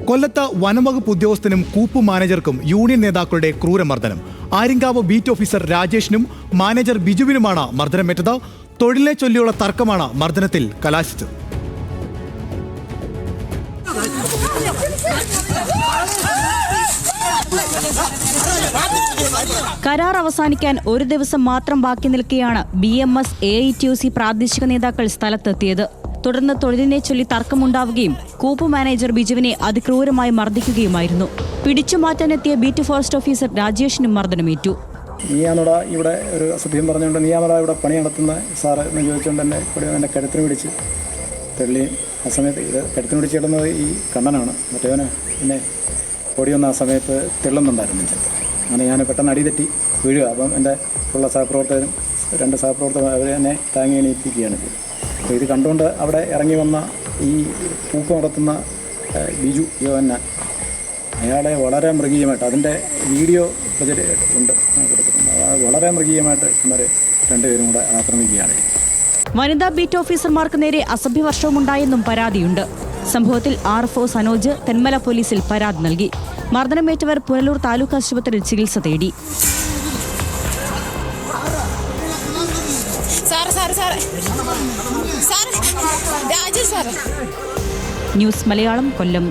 കൊല്ലത്ത് വനംവകുപ്പ് ഉദ്യോഗസ്ഥനും കൂപ്പ് മാനേജർക്കും യൂണിയൻ നേതാക്കളുടെ ക്രൂരമർദ്ദനം. ആര്യങ്കാവ് ബീറ്റ് ഓഫീസർ രാജേഷിനും മാനേജർ ബിജുവിനുമാണ് മർദ്ദനമേറ്റത്. തൊഴിലിനെ ചൊല്ലിയുള്ള തർക്കമാണ് മർദ്ദനത്തിൽ കലാശിച്ചത്. കരാർ അവസാനിക്കാൻ ഒരു ദിവസം മാത്രം ബാക്കി നിൽക്കെയാണ് BMS AITUC പ്രാദേശിക നേതാക്കൾ സ്ഥലത്തെത്തിയത്. തുടർന്ന് തൊഴിലിനെ ചൊല്ലി തർക്കമുണ്ടാവുകയും കൂപ്പ് മാനേജർ ബിജുവിനെ അതിക്രൂരമായി മർദ്ദിക്കുകയുമായിരുന്നു. പിടിച്ചുമാറ്റാനെത്തിയ ബീറ്റ് ഫോറസ്റ്റ് ഓഫീസർ രാജേഷിനും മർദ്ദനമേറ്റു. നീയാണോടാ ഇവിടെ ഒരു അസഭ്യം പറഞ്ഞുകൊണ്ട് നീയാണോടാ ഇവിടെ പണി നടത്തുന്ന സാറ് എന്ന് ചോദിച്ചുകൊണ്ട് തന്നെ എൻ്റെ കരുത്തിന് പിടിച്ച് തെള്ളി. ആ സമയത്ത് ഇത് കരുത്തിന് പിടിച്ച് കിടന്നത് ഈ കണ്ണനാണ്. മറ്റേവന് പിന്നെ പൊടിയൊന്നും ആ സമയത്ത് തെള്ളുന്നുണ്ടായിരുന്നു നെഞ്ചത്ത്. അങ്ങനെ ഞാൻ പെട്ടെന്ന് അടി തെറ്റി വീഴുക. അപ്പം എൻ്റെ ഉള്ള സഹപ്രവർത്തകരും 2 സഹപ്രവർത്തകരും അവർ എന്നെ താങ്ങി എണീപ്പിക്കുകയാണ് ചെയ്തത്. അപ്പോൾ ഇത് കണ്ടുകൊണ്ട് അവിടെ ഇറങ്ങി വന്ന ഈ പൂപ്പ് നടത്തുന്ന ബിജു യോഹന്നാൻ, അയാളെ വളരെ മൃഗീയമായിട്ട്, അതിൻ്റെ വീഡിയോ ഉണ്ട് കൊടുത്തിട്ടുണ്ട്, വളരെ മൃഗീയമായിട്ട് ഇവർ 2 പേരും കൂടെ ആക്രമിക്കുകയാണ്. വനിതാ ബീറ്റ് ഓഫീസർമാർക്ക് നേരെ അസഭ്യവർഷവുമുണ്ടായെന്നും പരാതിയുണ്ട്. സംഭവത്തിൽ RFO സനോജ് തെന്മല പോലീസിൽ പരാതി നൽകി. മർദ്ദനമേറ്റവർ പുനലൂർ താലൂക്ക് ആശുപത്രിയിൽ ചികിത്സ തേടി. ന്യൂസ് മലയാളം, കൊല്ലം.